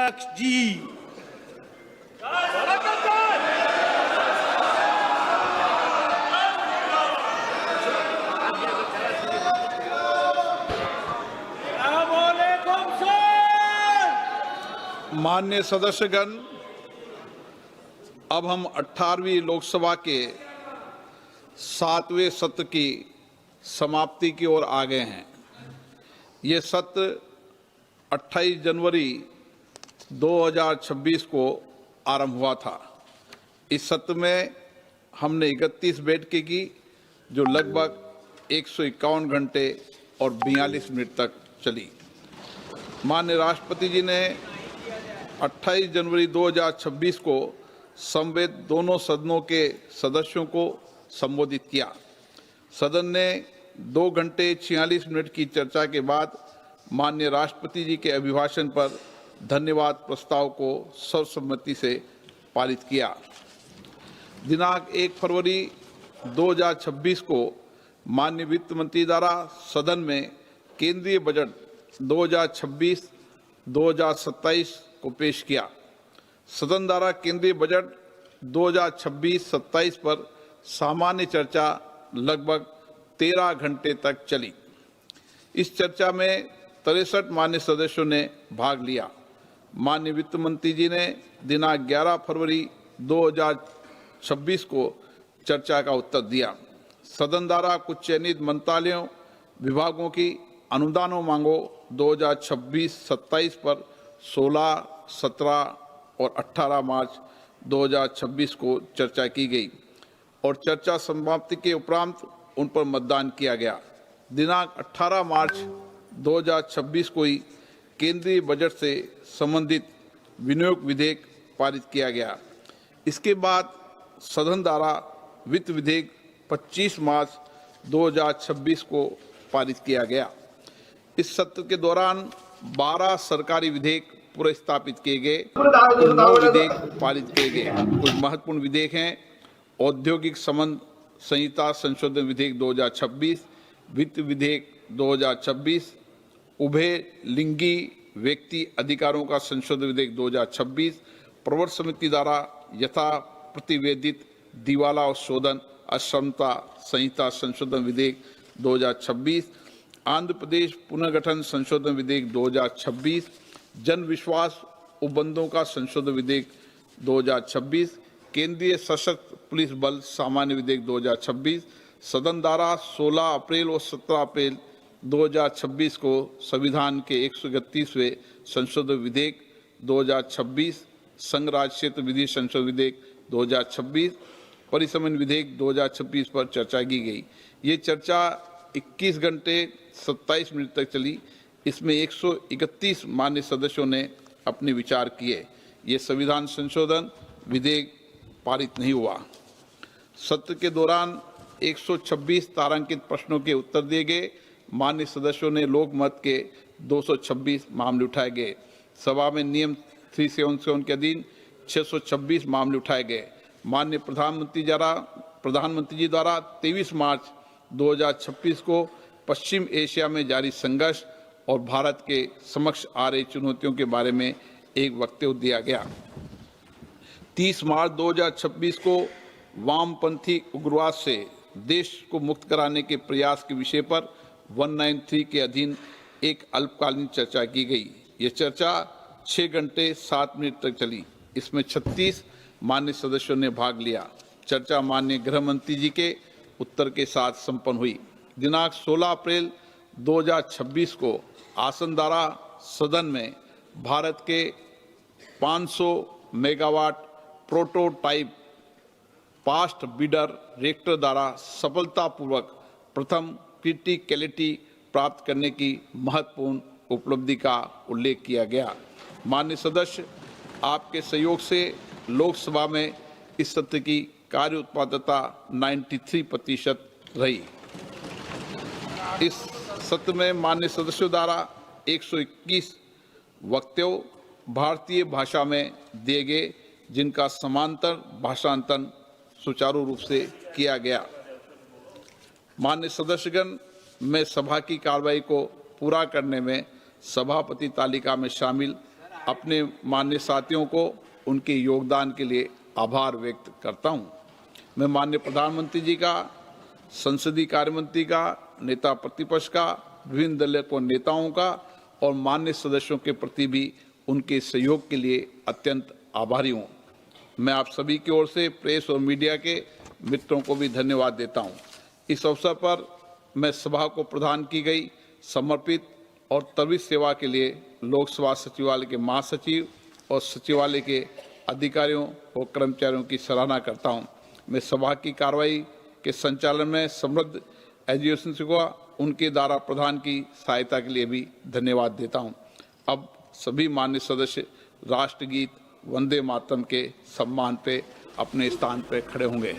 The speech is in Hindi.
अध्यक्ष जी। माननीय सदस्यगण, अब हम 18वीं लोकसभा के 7वें सत्र की समाप्ति की ओर आ गए हैं। ये सत्र 28 जनवरी 2026 को आरंभ हुआ था। इस सत्र में हमने 31 बैठकें की, जो लगभग 151 घंटे और 42 मिनट तक चली। माननीय राष्ट्रपति जी ने 28 जनवरी 2026 को समवेत दोनों सदनों के सदस्यों को संबोधित किया। सदन ने 2 घंटे 46 मिनट की चर्चा के बाद माननीय राष्ट्रपति जी के अभिभाषण पर धन्यवाद प्रस्ताव को सर्वसम्मति से पारित किया। दिनांक 1 फरवरी 2026 को माननीय वित्त मंत्री द्वारा सदन में केंद्रीय बजट 2026-2027 को पेश किया। सदन द्वारा केंद्रीय बजट 2026-27 पर सामान्य चर्चा लगभग 13 घंटे तक चली। इस चर्चा में 63 माननीय सदस्यों ने भाग लिया। माननीय वित्त मंत्री जी ने दिनांक 11 फरवरी 2026 को चर्चा का उत्तर दिया। सदन द्वारा कुछ चयनित मंत्रालयों विभागों की अनुदानों मांगों 2026-27 पर 16, 17 और 18 मार्च 2026 को चर्चा की गई और चर्चा समाप्ति के उपरांत उन पर मतदान किया गया। दिनांक 18 मार्च 2026 को ही केंद्रीय बजट से संबंधित विनियोग विधेयक पारित किया गया। इसके बाद सदन द्वारा वित्त विधेयक 25 मार्च 2026 को पारित किया गया। इस सत्र के दौरान 12 सरकारी विधेयक पुरस्तापित किए गए, 9 विधेयक पारित किए गए। कुछ महत्वपूर्ण विधेयक हैं: औद्योगिक संबंध संहिता संशोधन विधेयक 2026, वित्त विधेयक 2026, उभय लिंगी व्यक्ति अधिकारों का संशोधन विधेयक 2026, प्रवर समिति द्वारा यथा प्रतिवेदित दिवाला और शोधन अक्षमता संहिता संशोधन विधेयक 2026, आंध्र प्रदेश पुनर्गठन संशोधन विधेयक 2026, जन विश्वास उपबंधों का संशोधन विधेयक 2026, केंद्रीय सशस्त्र पुलिस बल सामान्य विधेयक 2026। सदन द्वारा 16 अप्रैल और 17 अप्रैल 2026 को संविधान के 131वें संशोधन विधेयक 2026, संघ राज्य क्षेत्र विधि संशोधन विधेयक 2026, परिसमन विधेयक 2026 पर चर्चा की गई। ये चर्चा 21 घंटे 27 मिनट तक चली। इसमें 131 माननीय सदस्यों ने अपने विचार किए। ये संविधान संशोधन विधेयक पारित नहीं हुआ। सत्र के दौरान 126 तारांकित प्रश्नों के उत्तर दिए गए। माननीय सदस्यों ने लोकमत के 226 मामले उठाए गए। सभा में नियम 377 के अधीन 626 मामले उठाए गए। माननीय प्रधानमंत्री जी द्वारा 23 मार्च 2026 को पश्चिम एशिया में जारी संघर्ष और भारत के समक्ष आ रही चुनौतियों के बारे में एक वक्तव्य दिया गया। 30 मार्च 2026 को वामपंथी उग्रवाद से देश को मुक्त कराने के प्रयास के विषय पर 193 के अधीन एक अल्पकालीन चर्चा की गई। ये चर्चा 6 घंटे 7 मिनट तक चली। इसमें 36 माननीय सदस्यों ने भाग लिया। चर्चा माननीय गृह मंत्री जी के उत्तर के साथ संपन्न हुई। दिनांक 16 अप्रैल 2026 को आसन द्वारा सदन में भारत के 500 megawatt prototype fast bidder reactor द्वारा सफलतापूर्वक प्रथम क्रिटिकलिटी प्राप्त करने की महत्वपूर्ण उपलब्धि का उल्लेख किया गया। माननीय सदस्य, आपके सहयोग से लोकसभा में इस सत्र की कार्य उत्पादकता 93% रही। इस सत्र में माननीय सदस्यों द्वारा 121 वक्तव्य भारतीय भाषा में दिए गए, जिनका समांतर भाषांतरण सुचारू रूप से किया गया। माननीय सदस्यगण, मैं सभा की कार्रवाई को पूरा करने में सभापति तालिका में शामिल अपने माननीय साथियों को उनके योगदान के लिए आभार व्यक्त करता हूं। मैं माननीय प्रधानमंत्री जी का, संसदीय कार्य मंत्री का, नेता प्रतिपक्ष का, विभिन्न दलों को नेताओं का और माननीय सदस्यों के प्रति भी उनके सहयोग के लिए अत्यंत आभारी हूं। मैं आप सभी की ओर से प्रेस और मीडिया के मित्रों को भी धन्यवाद देता हूं। इस अवसर पर मैं सभा को प्रदान की गई समर्पित और त्वरित सेवा के लिए लोकसभा सचिवालय के महासचिव और सचिवालय के अधिकारियों और कर्मचारियों की सराहना करता हूं। मैं सभा की कार्रवाई के संचालन में समृद्ध एजुकेशन को उनके द्वारा प्रदान की सहायता के लिए भी धन्यवाद देता हूं। अब सभी माननीय सदस्य राष्ट्रगीत वंदे मातरम के सम्मान पे अपने स्थान पर खड़े होंगे।